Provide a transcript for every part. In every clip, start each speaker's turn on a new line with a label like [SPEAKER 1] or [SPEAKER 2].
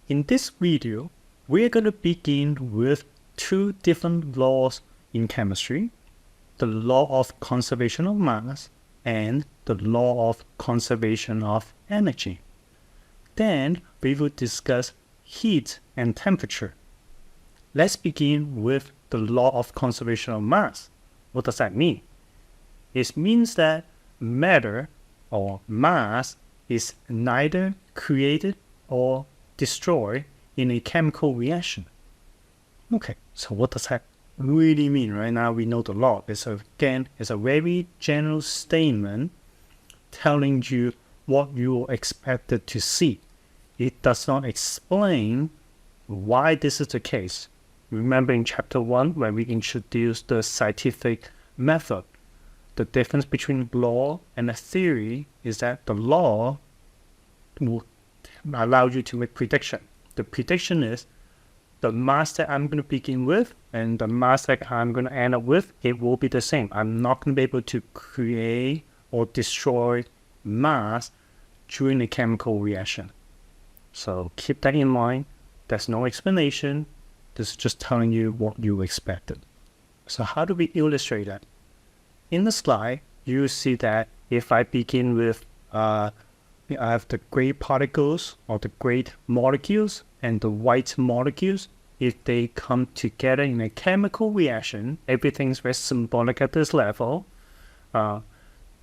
[SPEAKER 1] In this video, we're going to begin with two different laws in chemistry, the law of conservation of mass and the law of conservation of energy. Then we will discuss heat and temperature. Let's begin with the law of conservation of mass. What does that mean? It means that matter or mass is neither created or destroyed in a chemical reaction. Okay, so what does that really mean? Right now we know the law. It's a very general statement telling you what you are expected to see. It does not explain why this is the case. Remember in chapter 1 when we introduced the scientific method, the difference between law and a theory is that the law will allow you to make prediction. The prediction is the mass that I'm going to begin with and the mass that I'm going to end up with, it will be the same. I'm not going to be able to create or destroy mass during a chemical reaction. So keep that in mind. There's no explanation. This is just telling you what you expected. So how do we illustrate that? In the slide, you see that if I begin with I have the gray particles or the gray molecules and the white molecules. If they come together in a chemical reaction, everything's very symbolic at this level,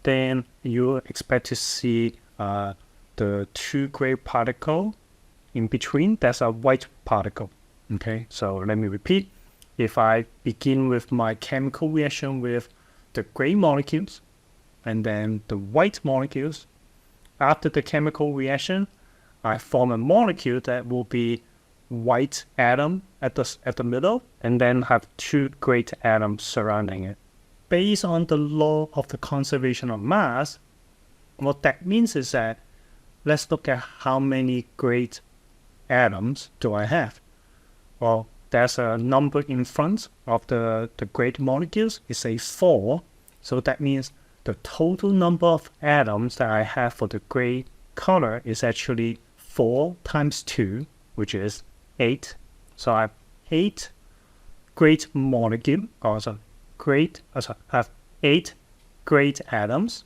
[SPEAKER 1] then you expect to see the two gray particles in between. That's a white particle. Okay, so let me repeat. If I begin with my chemical reaction with the gray molecules and then the white molecules, after the chemical reaction, I form a molecule that will be white atom at the middle and then have two gray atoms surrounding it. Based on the law of the conservation of mass, what that means is that let's look at how many gray atoms do I have. Well, there's a number in front of the gray molecules. It's a 4. So that means the total number of atoms that I have for the gray color is actually 4 times 2, which is 8. So I have 8 gray molecules, I have 8 gray atoms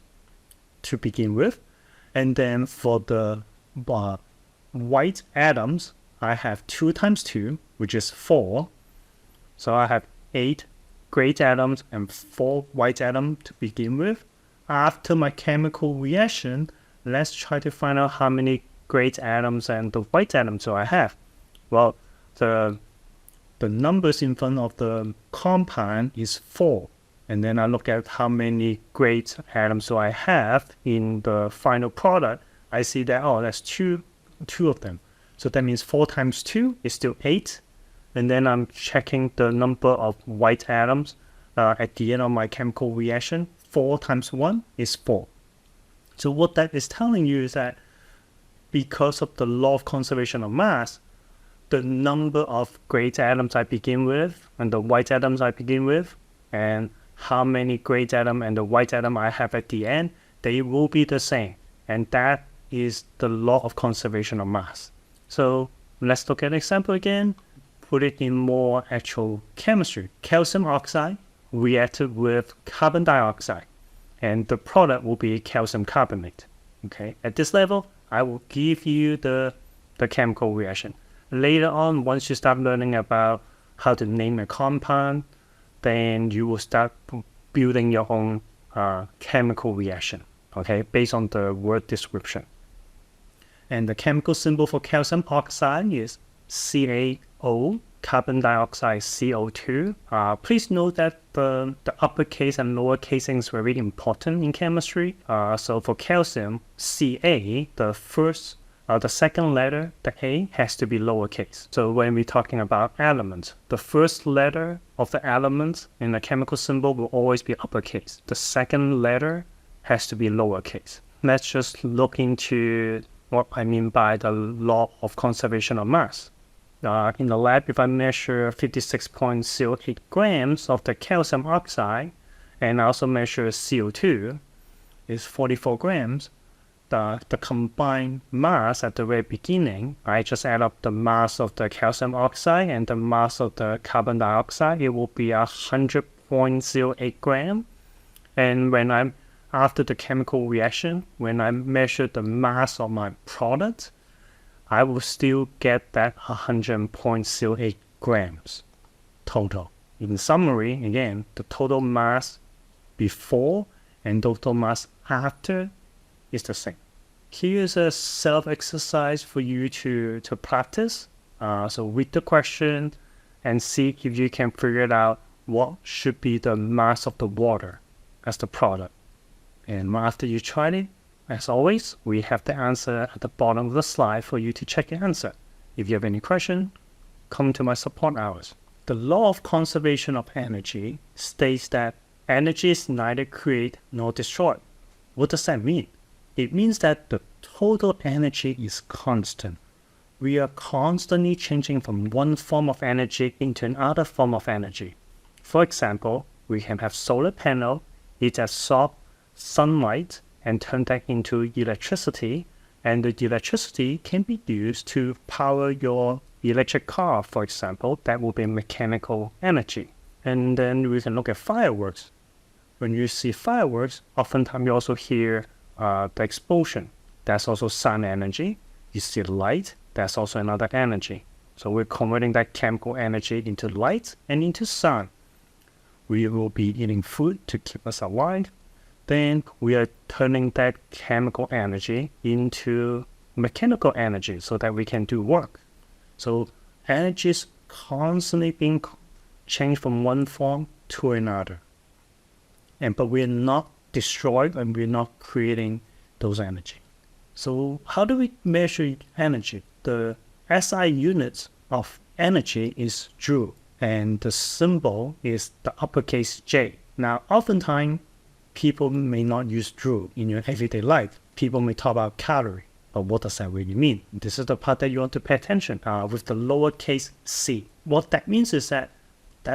[SPEAKER 1] to begin with. And then for the white atoms, I have 2 times 2, which is 4. So I have 8 gray atoms and 4 white atoms to begin with. After my chemical reaction, let's try to find out how many gray atoms and the white atoms do I have. Well, the numbers in front of the compound is 4. And then I look at how many gray atoms do I have in the final product. I see that, oh, that's two of them. So that means 4 times 2 is still 8. And then I'm checking the number of white atoms at the end of my chemical reaction. 4 times 1 is 4. So what that is telling you is that because of the law of conservation of mass, the number of gray atoms I begin with and the white atoms I begin with and how many gray atom and the white atom I have at the end, they will be the same. And that is the law of conservation of mass. So let's look at an example again. Put it in more actual chemistry. Calcium oxide reacted with carbon dioxide, and the product will be calcium carbonate. Okay, at this level, I will give you the chemical reaction. Later on, once you start learning about how to name a compound, then you will start building your own chemical reaction, okay, based on the word description. And the chemical symbol for calcium oxide is CaO, carbon dioxide CO2. Please note that the uppercase and lowercase is very important in chemistry. So for calcium, Ca, the second letter, the A, has to be lowercase. So when we're talking about elements, the first letter of the element in the chemical symbol will always be uppercase. The second letter has to be lowercase. Let's just look into what I mean by the law of conservation of mass. In the lab, if I measure 56.08 grams of the calcium oxide and also measure CO2 is 44 grams, the combined mass at the very beginning, I just add up the mass of the calcium oxide and the mass of the carbon dioxide, it will be 100.08 gram. And when I'm after the chemical reaction, when I measure the mass of my product, I will still get that 100.08 grams total. In summary, again, the total mass before and total mass after is the same. Here's a self-exercise for you to practice. So read the question and see if you can figure it out what should be the mass of the water as the product. And after you tried it, as always, we have the answer at the bottom of the slide for you to check your answer. If you have any question, come to my support hours. The law of conservation of energy states that energy is neither created nor destroyed. What does that mean? It means that the total energy is constant. We are constantly changing from one form of energy into another form of energy. For example, we can have solar panel, it absorbs sunlight and turn that into electricity, and the electricity can be used to power your electric car, for example. That will be mechanical energy. And then we can look at fireworks. When you see fireworks, oftentimes you also hear the explosion. That's also sun energy. You see the light, that's also another energy. So we're converting that chemical energy into light and into sun. We will be eating food to keep us alive. Then we are turning that chemical energy into mechanical energy so that we can do work. So energy is constantly being changed from one form to another. But we're not destroyed and we're not creating those energy. So how do we measure energy? The SI units of energy is joule, and the symbol is the uppercase J. Now, oftentimes, people may not use joule in your everyday life. People may talk about calorie, but what does that really mean? This is the part that you want to pay attention with the lowercase c. What that means is that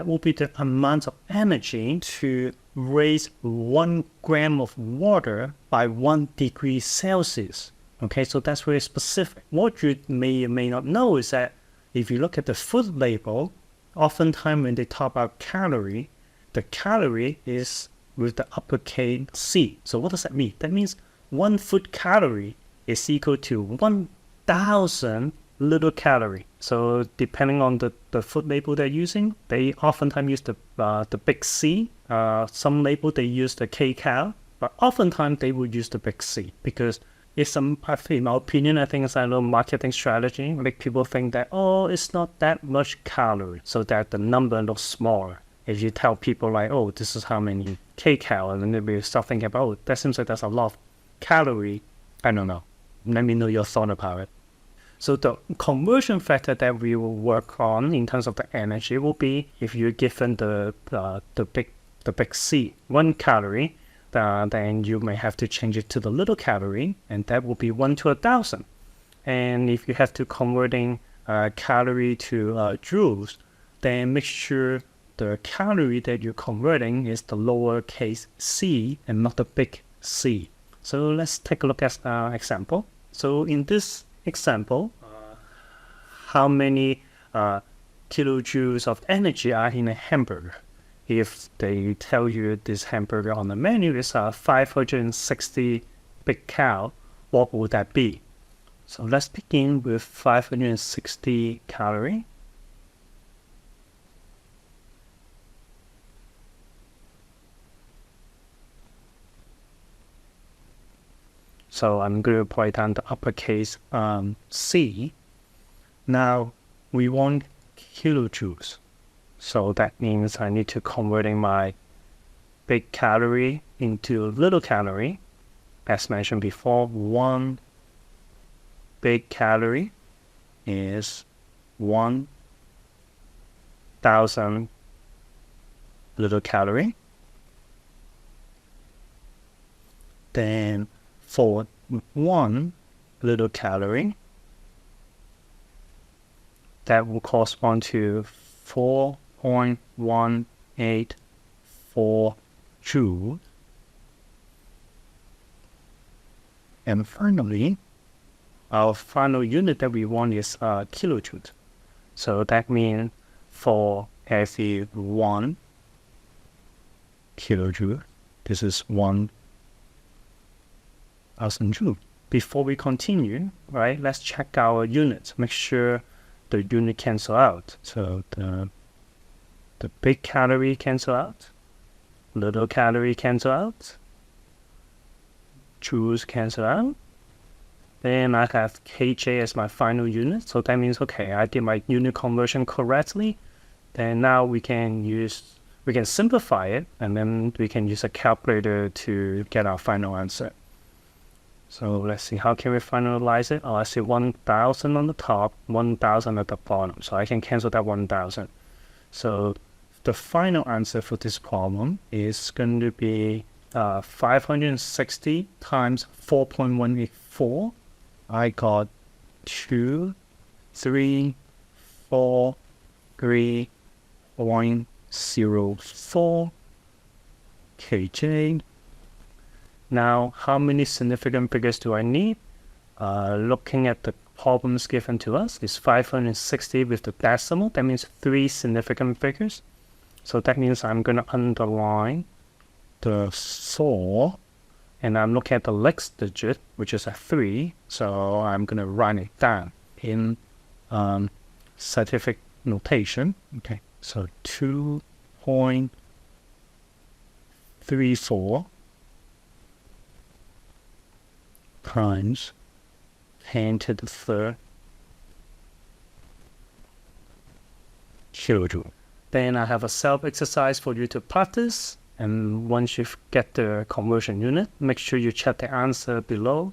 [SPEAKER 1] will be the amount of energy to raise 1 gram of water by 1 degree Celsius. Okay, so that's very specific. What you may or may not know is that if you look at the food label, oftentimes when they talk about calorie, the calorie is with the uppercase C. So what does that mean? That means 1 food calorie is equal to 1,000 little calorie. So depending on the food label they're using, they oftentimes use the big C. Some label they use the kcal, but oftentimes they will use the big C because it's in my opinion, I think it's a little marketing strategy. Make people think that, oh, it's not that much calorie, so that the number looks smaller. If you tell people like, oh, this is how many kcal, and then they'll be start thinking about, oh, that seems like that's a lot of calorie. I don't know. Let me know your thought about it. So the conversion factor that we will work on in terms of the energy will be if you're given the big C, 1 calorie, then you may have to change it to the little calorie, and that will be 1 to 1,000. And if you have to converting calorie to joules, then make sure the calorie that you're converting is the lowercase c and not the big C. So let's take a look at an example. So in this example, how many kilojoules of energy are in a hamburger? If they tell you this hamburger on the menu is 560 big cal, what would that be? So let's begin with 560 calorie. So I'm going to write down the uppercase C. Now we want kilojoules. So that means I need to converting my big calorie into little calorie. As mentioned before, 1 big calorie is 1,000 little calorie. Then for 1 little calorie, that will correspond to 4.184 joule. And finally, our final unit that we want is kilojoule. So that means for every 1 kilojoule, this is 1,000 joule. Before we continue, right, let's check our units. Make sure the unit cancel out. So the big calorie cancel out, little calorie cancel out, joules cancel out. Then I have kJ as my final unit. So that means, okay, I did my unit conversion correctly. Then now we can simplify it, and then we can use a calculator to get our final answer. So let's see, how can we finalize it? Oh, I see 1,000 on the top, 1,000 at the bottom. So I can cancel that 1,000. So the final answer for this problem is going to be 560 times 4.184. I got 2, 3, 4, 3.04 kJ. Now, how many significant figures do I need? Looking at the problems given to us, is 560 with the decimal. That means 3 significant figures. So that means I'm going to underline the 4. And I'm looking at the next digit, which is a 3. So I'm going to write it down in scientific notation. Okay, so 2.34 times 10 to the third kilojoule. Then I have a self-exercise for you to practice. And once you get the conversion unit, make sure you check the answer below